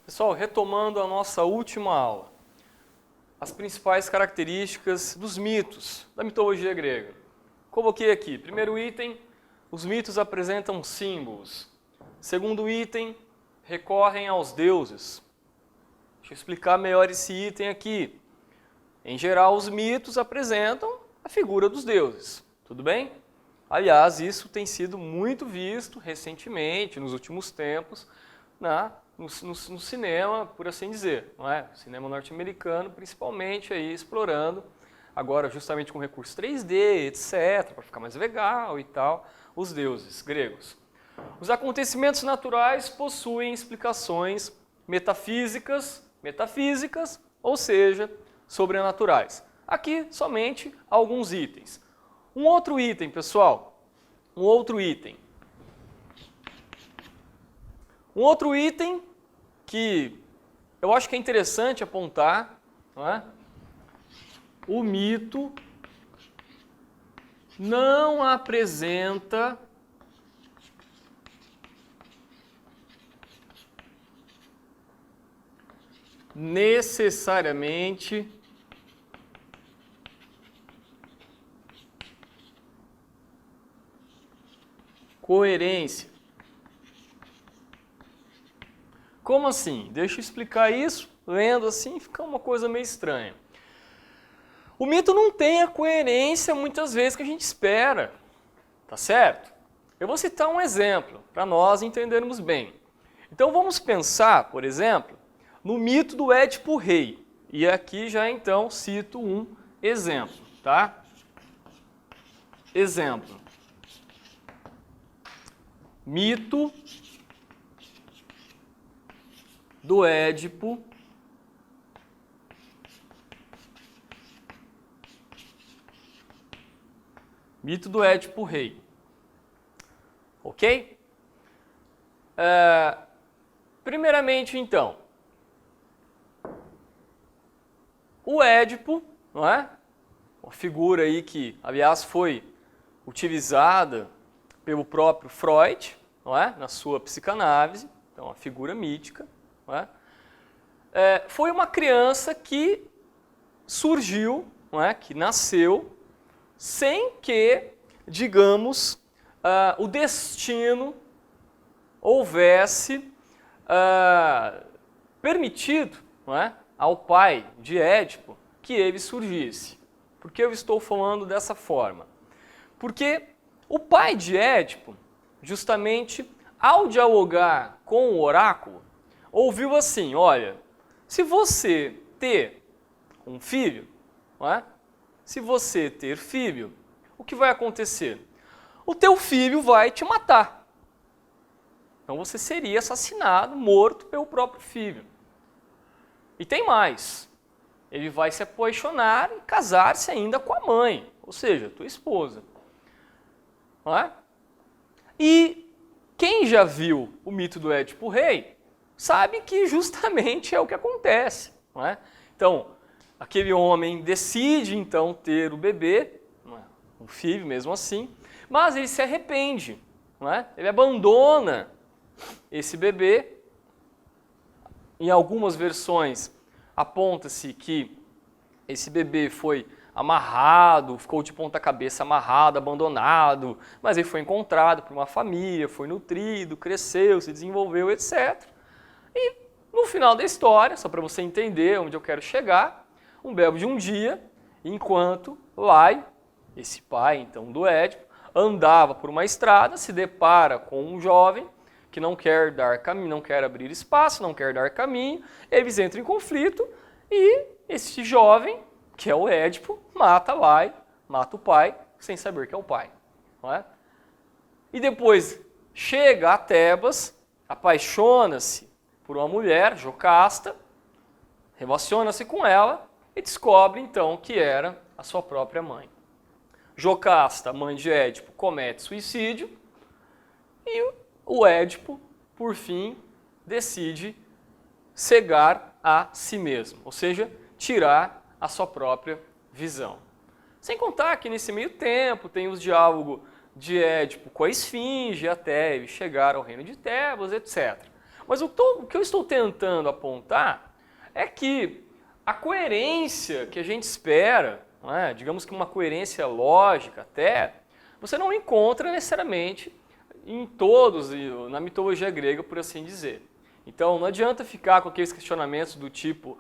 Pessoal, retomando a nossa última aula, as principais características dos mitos da mitologia grega. Coloquei aqui, primeiro item, os mitos apresentam símbolos. Segundo item, recorrem aos deuses. Deixa eu explicar melhor esse item aqui. Em geral, os mitos apresentam a figura dos deuses, tudo bem? Aliás, isso tem sido muito visto recentemente, nos últimos tempos, no cinema, por assim dizer, não é? Cinema norte-americano, principalmente aí explorando, agora justamente com recursos 3D, etc., para ficar mais legal e tal, os deuses gregos. Os acontecimentos naturais possuem explicações metafísicas, ou seja, sobrenaturais. Aqui somente alguns itens. Um outro item, pessoal, um outro item que eu acho que é interessante apontar, não é? O mito não apresenta necessariamente coerência. Como assim? Deixa eu explicar isso. Lendo assim fica uma coisa meio estranha. O mito não tem a coerência muitas vezes que a gente espera, tá certo? Eu vou citar um exemplo para nós entendermos bem. Então vamos pensar, por exemplo, no mito do Édipo Rei. E aqui já então cito um exemplo, tá? Exemplo. Mito do Édipo Rei. Ok? Primeiramente, então, o Édipo, não é? Uma figura aí que, aliás, foi utilizada pelo próprio Freud, não é? Na sua psicanálise, então, uma figura mítica. Não é? Foi uma criança que surgiu, não é? Que nasceu, sem que, digamos, o destino houvesse permitido, não é? Ao pai de Édipo que ele surgisse. Por que eu estou falando dessa forma? Porque o pai de Édipo, justamente ao dialogar com o oráculo, ouviu assim, olha, se você ter um filho, não é? Se você ter filho, o que vai acontecer? O teu filho vai te matar. Então você seria assassinado, morto pelo próprio filho. E tem mais. Ele vai se apaixonar e casar-se ainda com a mãe, ou seja, tua esposa. Não é? E quem já viu o mito do Édipo Rei sabe que justamente é o que acontece. Não é? Então, aquele homem decide então ter o bebê, não é? Um filho mesmo assim, mas ele se arrepende. Não é? Ele abandona esse bebê. Em algumas versões aponta-se que esse bebê foi amarrado, ficou de ponta cabeça amarrado, abandonado, mas ele foi encontrado por uma família, foi nutrido, cresceu, se desenvolveu, etc. E no final da história, só para você entender onde eu quero chegar, um belo de um dia, enquanto Laio, esse pai então do Édipo, andava por uma estrada, se depara com um jovem que não quer dar caminho, não quer abrir espaço, não quer dar caminho, eles entram em conflito e esse jovem, que é o Édipo, mata Laio, mata o pai, sem saber que é o pai. Não é? E depois chega a Tebas, apaixona-se por uma mulher, Jocasta, relaciona-se com ela e descobre então que era a sua própria mãe. Jocasta, mãe de Édipo, comete suicídio e o Édipo, por fim, decide cegar a si mesmo, ou seja, tirar a sua própria visão. Sem contar que nesse meio tempo tem os diálogos de Édipo com a esfinge até ele chegar ao reino de Tebas, etc. Mas o que eu estou tentando apontar é que a coerência que a gente espera, digamos que uma coerência lógica até, você não encontra necessariamente em todos, na mitologia grega, por assim dizer. Então não adianta ficar com aqueles questionamentos do tipo,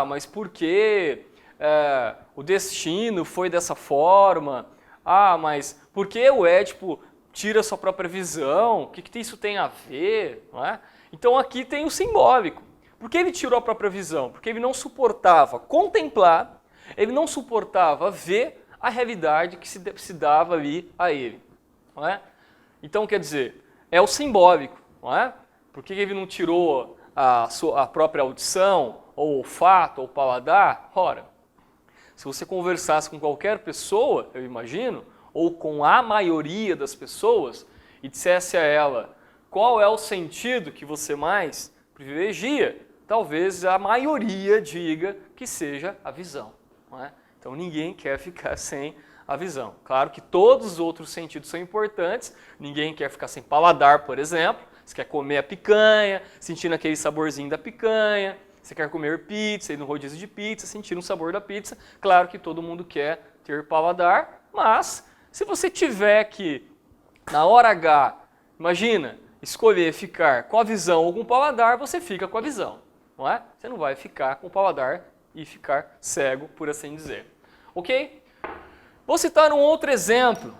mas por que o destino foi dessa forma? Mas por que o Édipo tira a sua própria visão? O que isso tem a ver? Não é? Então aqui tem o simbólico. Por que ele tirou a própria visão? Porque ele não suportava contemplar, ele não suportava ver a realidade que se dava ali a ele. Não é? Então, quer dizer, é o simbólico. Não é? Por que ele não tirou a própria audição, ou olfato, ou paladar? Ora, se você conversasse com qualquer pessoa, eu imagino, ou com a maioria das pessoas, e dissesse a ela qual é o sentido que você mais privilegia, talvez a maioria diga que seja a visão. Não é? Então ninguém quer ficar sem a visão. Claro que todos os outros sentidos são importantes, ninguém quer ficar sem paladar, por exemplo, você quer comer a picanha, sentindo aquele saborzinho da picanha, você quer comer pizza, ir no rodízio de pizza, sentir o sabor da pizza. Claro que todo mundo quer ter paladar, mas se você tiver que, na hora H, imagina, escolher ficar com a visão ou com o paladar, você fica com a visão. Não é? Você não vai ficar com o paladar e ficar cego, por assim dizer. Ok? Vou citar um outro exemplo.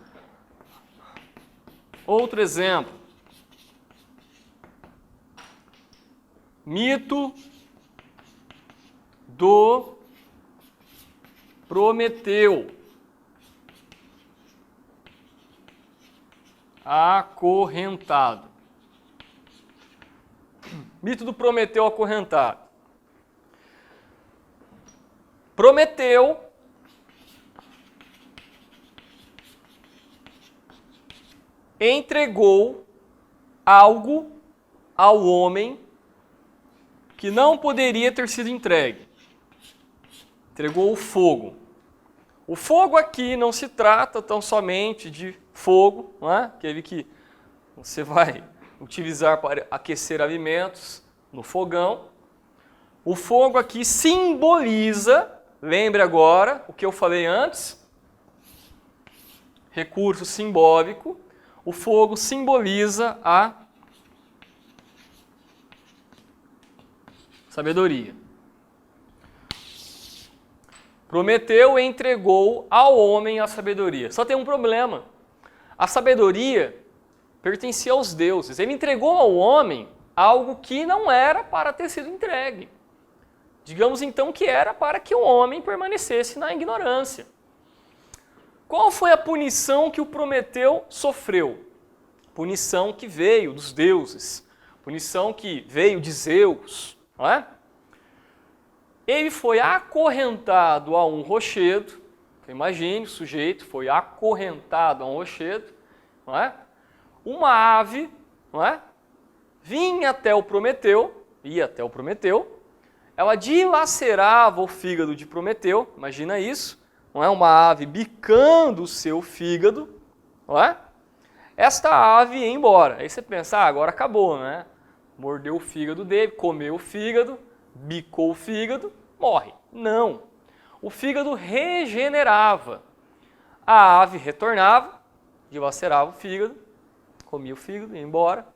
Outro exemplo. Mito do Prometeu. Acorrentado. Mito do Prometeu acorrentado. Prometeu entregou algo ao homem que não poderia ter sido entregue. Entregou o fogo. O fogo aqui não se trata tão somente de fogo, não é? Aquele que você vai utilizar para aquecer alimentos no fogão. O fogo aqui simboliza, lembre agora o que eu falei antes, recurso simbólico. O fogo simboliza a sabedoria. Prometeu e entregou ao homem a sabedoria. Só tem um problema. A sabedoria pertencia aos deuses. Ele entregou ao homem algo que não era para ter sido entregue. Digamos então que era para que o homem permanecesse na ignorância. Qual foi a punição que o Prometeu sofreu? Punição que veio dos deuses. Punição que veio de Zeus. Não é? Ele foi acorrentado a um rochedo. Imagine, o sujeito foi acorrentado a um rochedo. Não é? Uma ave, não é? Vinha até o Prometeu, ia até o Prometeu. Ela dilacerava o fígado de Prometeu. Imagina isso. Não é? Uma ave bicando o seu fígado. Não é? Esta ave ia embora. Aí você pensa, agora acabou, né? Mordeu o fígado dele, comeu o fígado, bicou o fígado, morre. Não. O fígado regenerava. A ave retornava, dilacerava o fígado, comia o fígado, ia embora.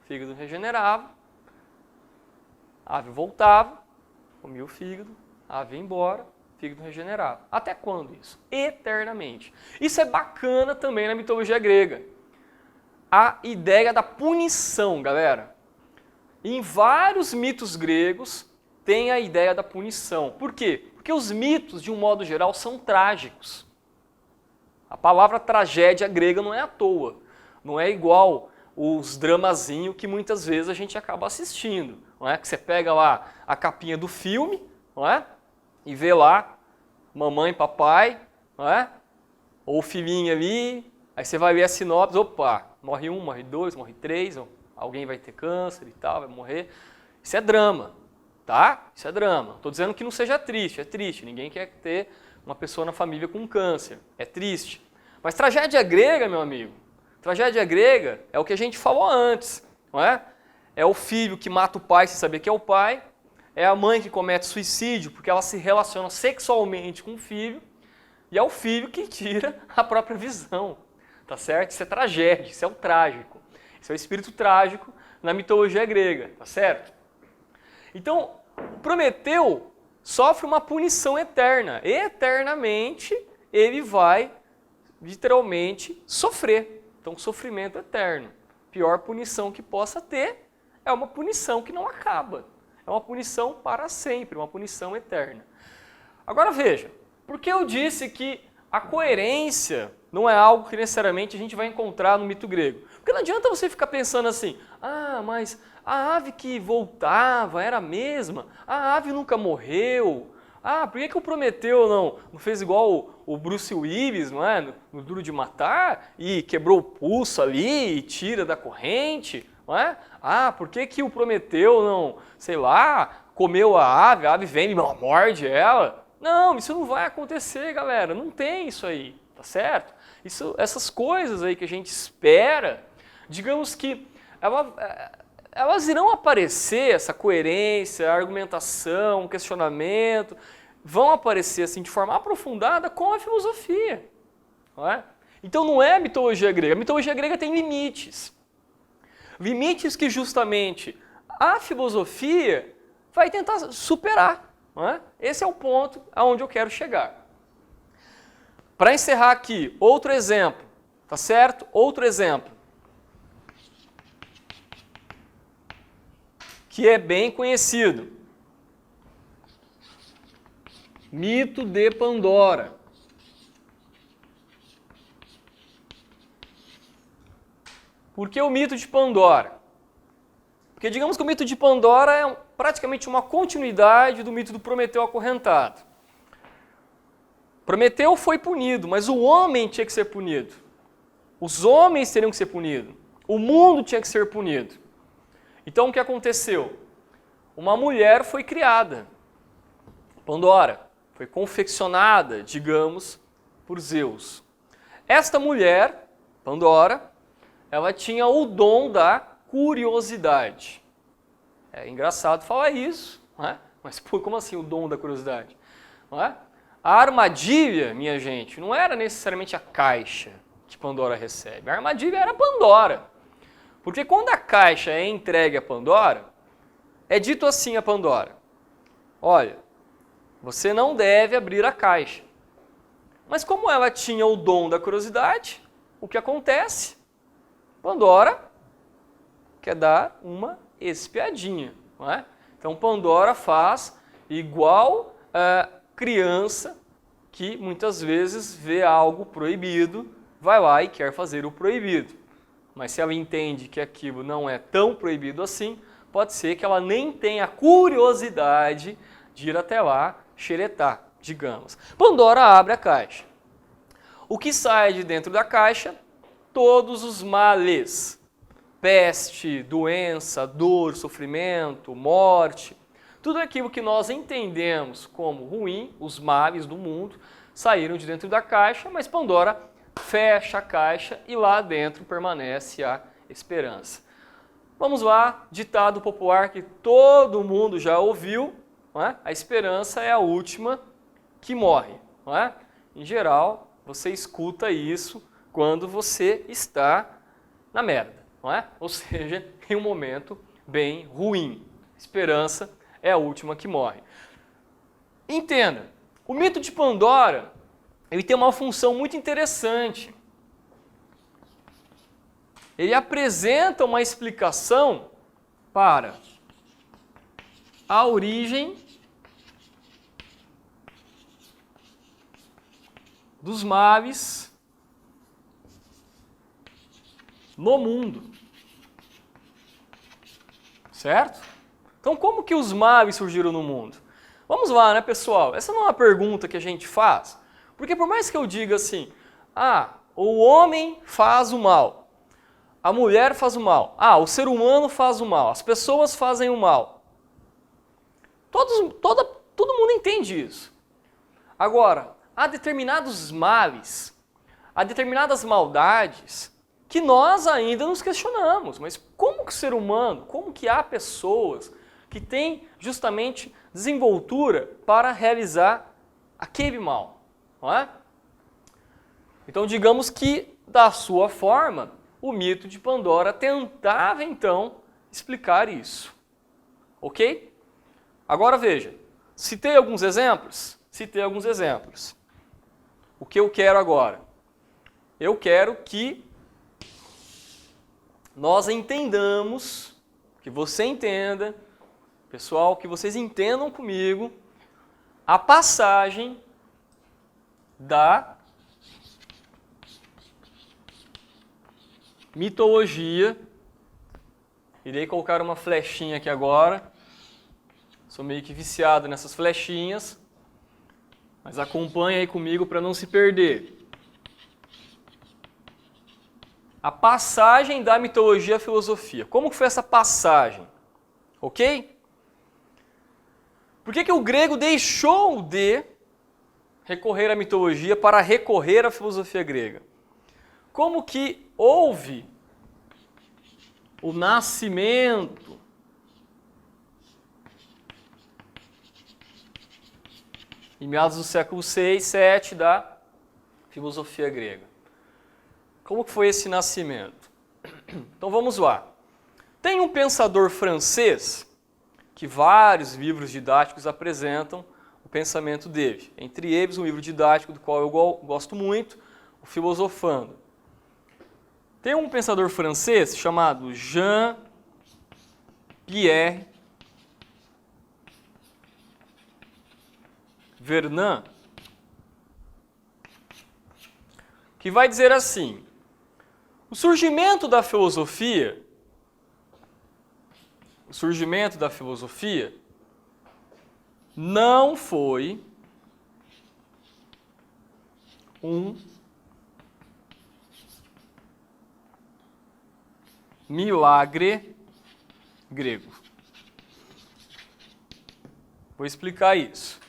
O fígado regenerava. A ave voltava, comia o fígado, a ave ia embora, o fígado regenerava. Até quando isso? Eternamente. Isso é bacana também na mitologia grega. A ideia da punição, galera. Em vários mitos gregos tem a ideia da punição. Por quê? Porque os mitos, de um modo geral, são trágicos. A palavra tragédia grega não é à toa. Não é igual os dramazinhos que muitas vezes a gente acaba assistindo. Não é? Que você pega lá a capinha do filme, não é? E vê lá mamãe, papai, não é? Ou o filhinho ali, aí você vai ver a sinopse, opa, morre um, morre dois, morre três, alguém vai ter câncer e tal, vai morrer. Isso é drama. tá? Isso é drama. Estou dizendo que não seja triste, é triste. Ninguém quer ter uma pessoa na família com câncer, é triste. Mas tragédia grega, meu amigo, tragédia grega é o que a gente falou antes, não é? É o filho que mata o pai sem saber que é o pai, é a mãe que comete suicídio porque ela se relaciona sexualmente com o filho, e é o filho que tira a própria visão, tá certo? Isso é tragédia, isso é o trágico, isso é o espírito trágico na mitologia grega, tá certo? Então, Prometeu sofre uma punição eterna, eternamente ele vai literalmente sofrer, então sofrimento eterno. Pior punição que possa ter é uma punição que não acaba. É uma punição para sempre, uma punição eterna. Agora veja, por que eu disse que a coerência não é algo que necessariamente a gente vai encontrar no mito grego? Porque não adianta você ficar pensando assim, ah, mas a ave que voltava era a mesma, a ave nunca morreu, ah, por que o Prometeu não fez igual o Bruce Willis, não é? No Duro de Matar, e quebrou o pulso ali e tira da corrente? Não é? Ah, por que o Prometeu não, sei lá, comeu a ave vem e morde ela? Não, isso não vai acontecer, galera. Não tem isso aí, tá certo? Essas coisas aí que a gente espera, digamos que elas irão aparecer, essa coerência, a argumentação, o questionamento, vão aparecer assim de forma aprofundada com a filosofia. Não é? Então não é a mitologia grega. A mitologia grega tem limites. Limites que justamente a filosofia vai tentar superar. Não é? Esse é o ponto aonde eu quero chegar. Para encerrar aqui, outro exemplo, tá certo? Outro exemplo. Que é bem conhecido. Mito de Pandora. Por que o mito de Pandora? Porque digamos que o mito de Pandora é praticamente uma continuidade do mito do Prometeu acorrentado. Prometeu foi punido, mas o homem tinha que ser punido. Os homens teriam que ser punidos. O mundo tinha que ser punido. Então o que aconteceu? Uma mulher foi criada, Pandora, foi confeccionada, digamos, por Zeus. Esta mulher, Pandora, ela tinha o dom da curiosidade. É engraçado falar isso, não é? Mas pô, como assim o dom da curiosidade? Não é? A armadilha, minha gente, não era necessariamente a caixa que Pandora recebe. A armadilha era Pandora. Porque quando a caixa é entregue a Pandora, é dito assim a Pandora: olha, você não deve abrir a caixa. Mas como ela tinha o dom da curiosidade, o que acontece? Pandora quer dar uma espiadinha, não é? Então Pandora faz igual a criança que muitas vezes vê algo proibido, vai lá e quer fazer o proibido. Mas se ela entende que aquilo não é tão proibido assim, pode ser que ela nem tenha curiosidade de ir até lá xeretar, digamos. Pandora abre a caixa. O que sai de dentro da caixa? Todos os males. Peste, doença, dor, sofrimento, morte. Tudo aquilo que nós entendemos como ruim, os males do mundo, saíram de dentro da caixa, mas Pandora fecha a caixa e lá dentro permanece a esperança. Vamos lá, ditado popular que todo mundo já ouviu, não é? A esperança é a última que morre. Não é? Em geral, você escuta isso quando você está na merda, não é? Ou seja, em um momento bem ruim. Esperança é a última que morre. Entenda, o mito de Pandora, ele tem uma função muito interessante. Ele apresenta uma explicação para a origem dos males no mundo. Certo? Então, como que os males surgiram no mundo? Vamos lá, né, pessoal? Essa não é uma pergunta que a gente faz. Porque por mais que eu diga assim, o homem faz o mal, a mulher faz o mal, o ser humano faz o mal, as pessoas fazem o mal. Todo mundo entende isso. Agora, há determinados males, há determinadas maldades que nós ainda nos questionamos. Mas como que o ser humano, como que há pessoas que têm justamente desenvoltura para realizar aquele mal? Não é? Então, digamos que, da sua forma, o mito de Pandora tentava, então, explicar isso. Ok? Agora veja, citei alguns exemplos? Citei alguns exemplos. O que eu quero agora? Eu quero que nós entendamos, que você entenda, pessoal, que vocês entendam comigo a passagem da mitologia. Irei colocar uma flechinha aqui agora. Sou meio que viciado nessas flechinhas, mas acompanhe aí comigo para não se perder. A passagem da mitologia à filosofia. Como foi essa passagem? Ok? Por que o grego deixou de recorrer à mitologia para recorrer à filosofia grega? Como que houve o nascimento em meados do século 6, 7 da filosofia grega? Como que foi esse nascimento? Então vamos lá. Tem um pensador francês que vários livros didáticos apresentam o pensamento dele. Entre eles, um livro didático do qual eu gosto muito, o Filosofando. Tem um pensador francês chamado Jean-Pierre Vernant, que vai dizer assim: o surgimento da filosofia não foi um milagre grego. Vou explicar isso.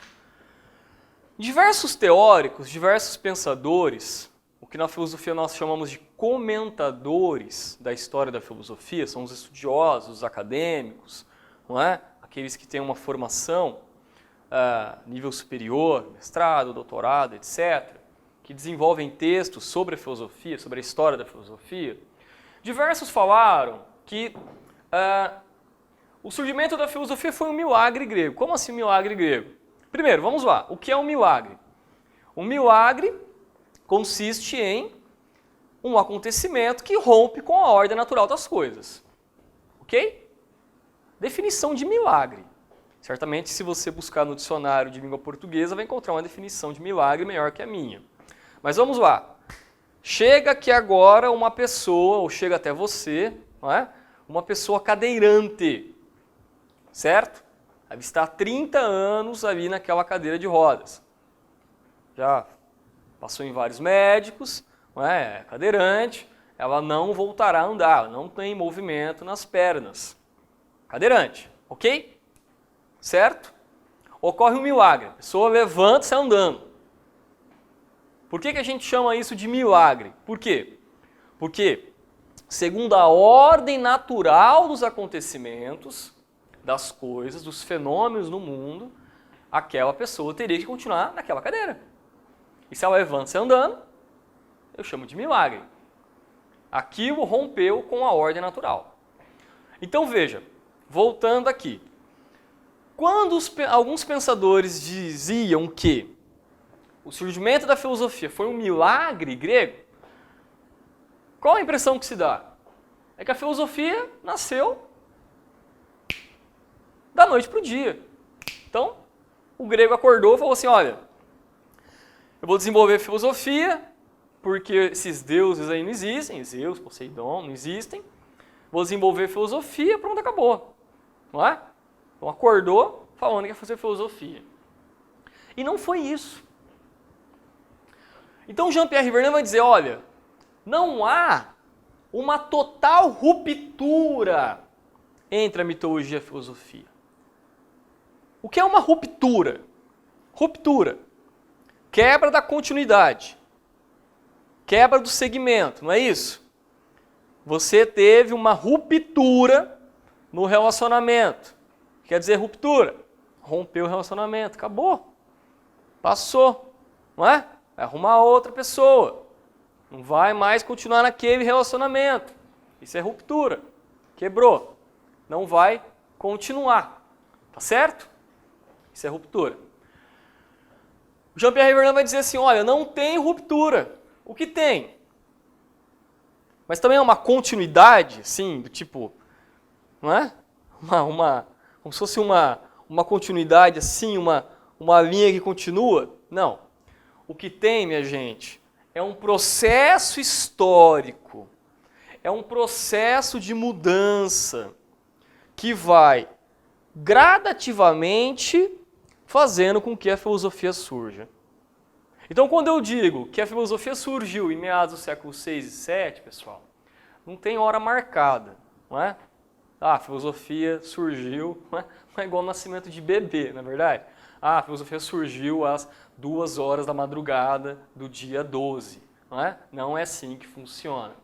Diversos teóricos, diversos pensadores, o que na filosofia nós chamamos de comentadores da história da filosofia, são os estudiosos, os acadêmicos, não é? Aqueles que têm uma formação nível superior, mestrado, doutorado, etc., que desenvolvem textos sobre a filosofia, sobre a história da filosofia. Diversos falaram que o surgimento da filosofia foi um milagre grego. Como assim milagre grego? Primeiro, vamos lá. O que é um milagre? Um milagre consiste em um acontecimento que rompe com a ordem natural das coisas. Ok? Definição de milagre. Certamente, se você buscar no dicionário de língua portuguesa, vai encontrar uma definição de milagre melhor que a minha. Mas vamos lá. Chega aqui agora uma pessoa, ou chega até você, não é? Uma pessoa cadeirante, certo? Ela está há 30 anos ali naquela cadeira de rodas. Já passou em vários médicos, não é cadeirante, ela não voltará a andar, ela não tem movimento nas pernas. Cadeirante, ok? Certo? Ocorre um milagre, a pessoa levanta e sai andando. Por que a gente chama isso de milagre? Por quê? Porque, segundo a ordem natural dos acontecimentos, das coisas, dos fenômenos no mundo, aquela pessoa teria que continuar naquela cadeira. E se ela levanta e sai andando, eu chamo de milagre. Aquilo rompeu com a ordem natural. Então veja, voltando aqui. Quando alguns pensadores diziam que o surgimento da filosofia foi um milagre grego, qual a impressão que se dá? É que a filosofia nasceu da noite para o dia. Então, o grego acordou e falou assim, olha, eu vou desenvolver filosofia, porque esses deuses aí não existem, Zeus, Poseidon, não existem. Vou desenvolver filosofia, pronto, acabou. Não é? Então acordou falando que ia fazer filosofia. E não foi isso. Então Jean-Pierre Vernant vai dizer, olha, não há uma total ruptura entre a mitologia e a filosofia. O que é uma ruptura? Ruptura. Quebra da continuidade. Quebra do segmento, não é isso? Você teve uma ruptura no relacionamento. Quer dizer ruptura? Rompeu o relacionamento, acabou. Passou, não é? Vai arrumar outra pessoa. Não vai mais continuar naquele relacionamento. Isso é ruptura. Quebrou. Não vai continuar. Tá certo? Isso é ruptura. O Jean-Pierre Vernant vai dizer assim, olha, não tem ruptura. O que tem? Mas também é uma continuidade, assim, do tipo, não é? Como se fosse uma continuidade, assim, uma linha que continua. Não. O que tem, minha gente, é um processo histórico, é um processo de mudança que vai gradativamente fazendo com que a filosofia surja. Então, quando eu digo que a filosofia surgiu em meados do século VI e VII, pessoal, não tem hora marcada, não é? Ah, a filosofia surgiu, não é igual ao nascimento de bebê, não é verdade? Ah, a filosofia surgiu às 2 horas da madrugada do dia 12, não é? Não é assim que funciona.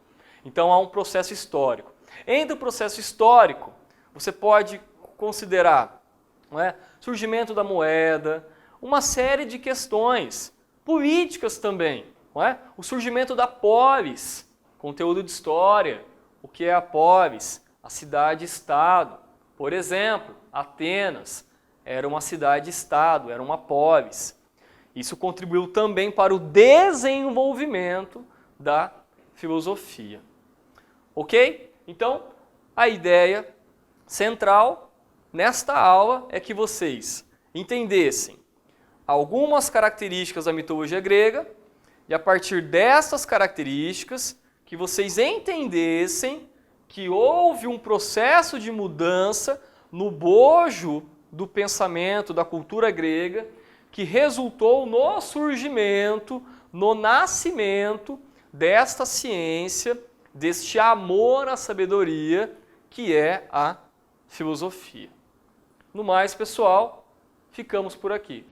Então, há um processo histórico. Entre o processo histórico, você pode considerar, não é? Surgimento da moeda, uma série de questões políticas também, não é? O surgimento da polis, conteúdo de história, o que é a polis? A cidade-estado. Por exemplo, Atenas era uma cidade-estado, era uma polis. Isso contribuiu também para o desenvolvimento da filosofia. Ok? Então, a ideia central nesta aula é que vocês entendessem algumas características da mitologia grega e, a partir dessas características, que vocês entendessem que houve um processo de mudança no bojo do pensamento, da cultura grega, que resultou no surgimento, no nascimento desta ciência, deste amor à sabedoria, que é a filosofia. No mais, pessoal, ficamos por aqui.